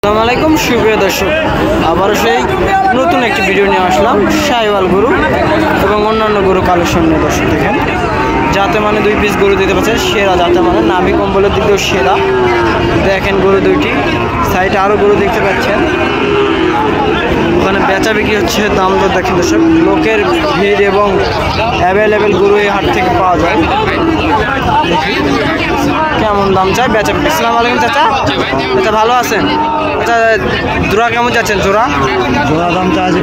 আসসালামু আলাইকুম সুপ্রিয় দর্শক, আবারও সেই নতুন একটি ভিডিও নিয়ে আসলাম শাহিওয়াল গরু এবং অন্যান্য গরু কালেকশন নিয়ে। দর্শক দেখেন যাতে মানে দুই পিস গরু দিতে পারছে সেরা, যাতে মানে নাভি কম্বলের দিকেও সেরা। দেখেন গরু দুইটি, সাইডে আরও গরু দেখতে পাচ্ছেন। ওখানে বেচা বিক্রি হচ্ছে, দাম দর দেখেন দর্শক। লোকের ভিড় এবং অ্যাভেলেবেল গরু এই হাট থেকে পাওয়া যায়। কেমন দাম চাই বেচা বিক্রি? আসসালামু আলাইকুম চাচা। চাচা ভালো আছেন? আচ্ছা জোড়া কেমন যাচ্ছেন? জোড়া দাম চাইছে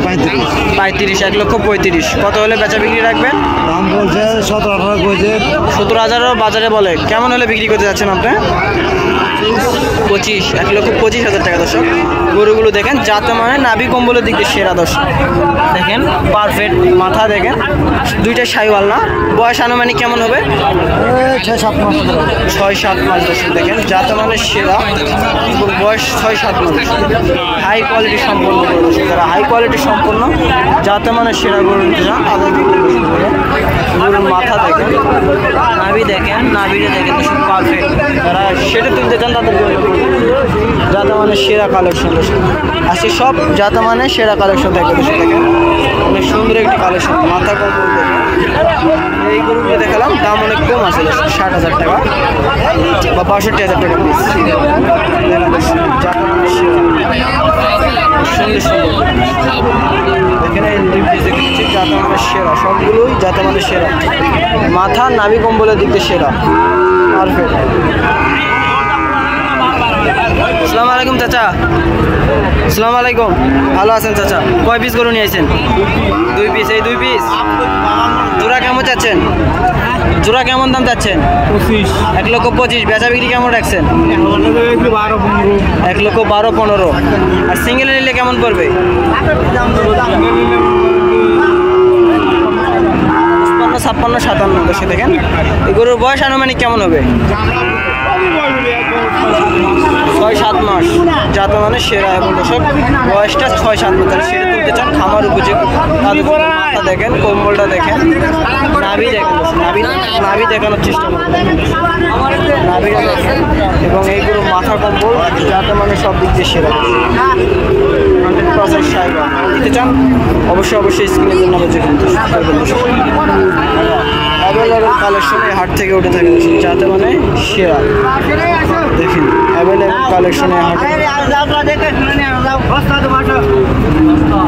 35, 1,35,000। কত হলে বেচা বিক্রি রাখবেন? দাম বলছে 17-18 বলছে। 17,000 বাজারে বলে। কেমন হলে বিক্রি করতে যাচ্ছেন আপনি? 25, 1,25,000 টাকা। দর্শক গরুগুলো দেখেন যাতে মানে নাভি কম্বলের দিকে সেরা। দর্শক দেখেন পারফেক্ট মাথা দেখেন, দুইটা শাহিওয়াল না? বয়স আনুমানিক কেমন হবে? 6-7 মাস। 6-7 মাস। দর্শক দেখেন যাতে মানে সেরা, বয়স 6-7 মাস। হাই কোয়ালিটি সম্পন্ন গরু। দর্শক যারা হাই কোয়ালিটি সম্পন্ন যাতে মানে সেরা গরু নিতে চান তাদের গরুর মাথা দেখেন, নাভি দেখেন, নাভিটা দেখেন দর্শক পারফেক্ট। যারা সেটা তুলতে চান তাদের যাতে মানে সেরা কালেকশন। দর্শক আজকে সব যাতে মানে সেরা কালেকশন থাকে। দর্শক দেখেন অনেক সুন্দর একটি কালেকশন। মাথা কম্বল দেখেন, এই গরুগুলো দেখালাম, দাম অনেক কম আছে। 60,000 টাকা বা 62,000 টাকা পিস। সুন্দর সুন্দর দেখেন এই দুই পিস দেখেছি যাতে আমাদের সেরা, সবগুলোই যাতে আমাদের সেরা। মাথা নাভি কম্বলের দিক দিয়ে সেরা, পারফেক্ট। আসসালামু আলাইকুম চাচা। আসসালামু আলাইকুম, ভালো আছেন চাচা? কয় পিস গরু নিয়ে আসছেন? 2 পিস। এই 2 পিস জোড়া কেমন চাচ্ছেন? জোড়া কেমন দাম চাচ্ছেন? 25। 1,25,000। বেচা বিক্রি কেমন রাখছেন? 1,12,15। আর সিঙ্গেল নিলে কেমন পড়বে? 56, 57। দর্শক দেখেন এই গরুর বয়স আনুমানিক কেমন হবে? 6-7 মাস। যাতে মানে সেরা এবং দর্শক বয়সটা 6-7 মাস। তাহলে সেটা তুলতে চান খামার উপযোগী তাদের মাথা দেখেন, কম্বলটা দেখেন, নাভি দেখেন, নাভি দেখানোর চেষ্টা করবেন, নাভিটা দেখেন। এবং এইগুলো মাথা কম্বল যাতে মানে সব দিক দিয়ে সেরা, 100% শাহিওয়াল দিতে চান অবশ্যই স্ক্রিনের জন্য অ্যাভেলেবেল কালেকশন এই হাট থেকে উঠে থাকে যাতে মানে সেরা। দেখেন অ্যাভেলেবেল কালেকশনে হাট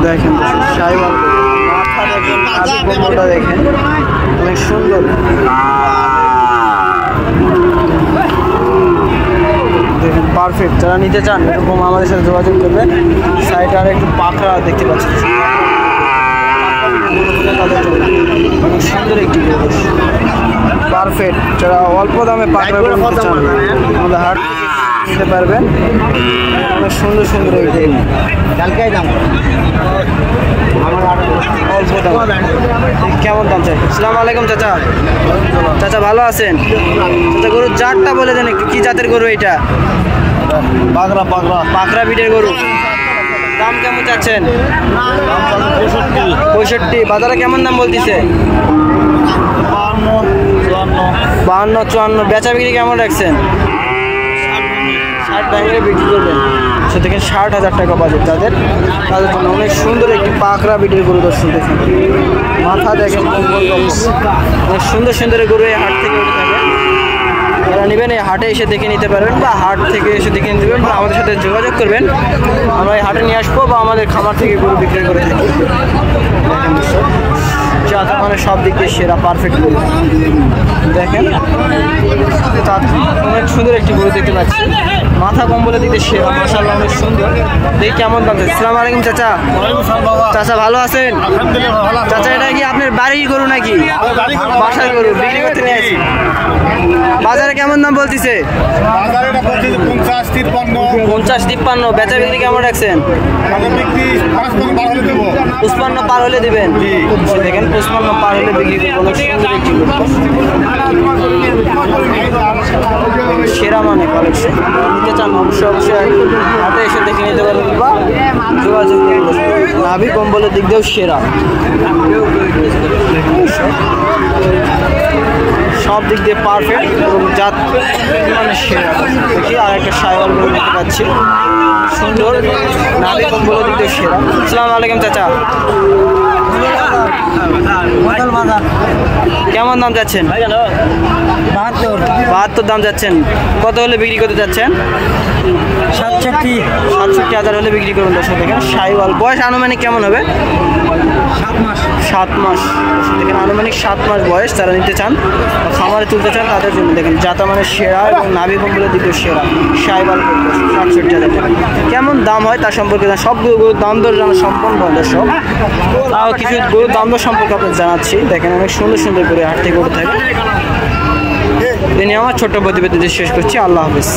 দেখেন, শাহিওয়াল মাথা দেখেন, নাভি কম্বলটা দেখেন অনেক সুন্দর। দেখেন পারফেক্ট। যারা নিতে চান এরকম আমাদের সাথে যোগাযোগ করবেন। সাইডে আর একটু পাখরা দেখতে পাচ্ছেন, অনেক সুন্দর একটি গরু পারফেক্ট। যারা অল্প দামে পাখরা গরু নিতে চান আমাদের হাট থেকে নিতে পারবেন। অনেক সুন্দর সুন্দর একটি দাম, অল্প দাম। কেমন দাম চাই? আসসালামু আলাইকুম চাচা। চাচা ভালো আছেন? চাচা গরুর জাতটা বলে দেন একটু, কি জাতের গরু এটা? পাকড়া বিটের গরু। দাম কেমন চাচ্ছেন? 65। বাজারে কেমন দাম বলতেছে? 52-54। বেচা বিক্রি কেমন রাখছেন? 60 ব্যাংকে বিক্রি করবেন। সে দেখেন 60,000 টাকা বাজেট তাদের জন্য। অনেক সুন্দর একটি পাকড়া বিটের গরু। দর্শক দেখেন মাথা দেখেন, অনেক সুন্দর সুন্দর গরু এই হাট থেকে উঠে থাকে। যারা নেবেন এই হাটে এসে দেখে নিতে পারবেন, বা হাট থেকে এসে দেখে নিতে পারবেন, বা আমাদের সাথে যোগাযোগ করবেন। আমরা এই হাটে নিয়ে আসবো বা আমাদের খামার থেকে গরু বিক্রি করে থাকি। যাতে মানে সব দিক দিয়ে সেরা পারফেক্ট গরু দেখেন। অনেক সুন্দর একটি গরু দেখতে পাচ্ছি, মাথা কম্বলের দিকে সেরা, মাশাআল্লাহ অনেক সুন্দর। দেখি কেমন দাম? আসসালামু আলাইকুম চাচা। চাচা ভালো আছেন? চাচা এটা কি আপনার বাড়ির গরু নাকি বাসার গরু বিক্রি করতে নিয়ে আসি? বাজারে কেমন দাম বলতেছে? 50-53। বেচা বিক্রি কেমন রাখছেন? 55 পার হলে দেবেন। দেখেন 55 পার হলে বিক্রি করবো। সেরা মানে কালেকশন নিতে নিতে চান অবশ্যই হাতে এসে দেখে নিতে পারবেন বা যোগাযোগ করবেন। নাভি কম্বলের দিক দিয়েও সেরা, সব দিক দিয়ে পারফেক্ট এবং জাত মানে সেরা। দেখি আর একটা সাইওয়াল গরু দেখতে পাচ্ছি, সুন্দর, নাভি কম্বলের দিক দিয়ে সেরা। আসসালামু আলাইকুম চাচা, কেমন দাম যাচ্ছেন? 72 দাম যাচ্ছেন। কত হলে বিক্রি করতে যাচ্ছেন? 67,000 হলে বিক্রি করুন। দর্শক দেখেন সাইওয়াল, বয়স আনুমানিক কেমন হবে? 7 মাস। দেখেন আনুমানিক 7 মাস বয়স। যারা নিতে চান খামারে তুলতে চান তাদের জন্য দেখেন জাতা মানে সেরা এবং নাভি কম্বলের দিকে সেরা সাইওয়াল 67,000 টাকা। কেমন দাম হয় তার সম্পর্কে সবগুলো গরুর দাম দর জানা সম্পূর্ণ দর্শক, তাও কিছু গরুর দাম দর সম্পর্কে আপনাদের জানাচ্ছি। দেখেন অনেক সুন্দর সুন্দর করে হাট থেকে গরু থাকে। তিনি আমার ছোট্ট প্রতিবেদন শেষ করছি। আল্লাহ হাফেজ।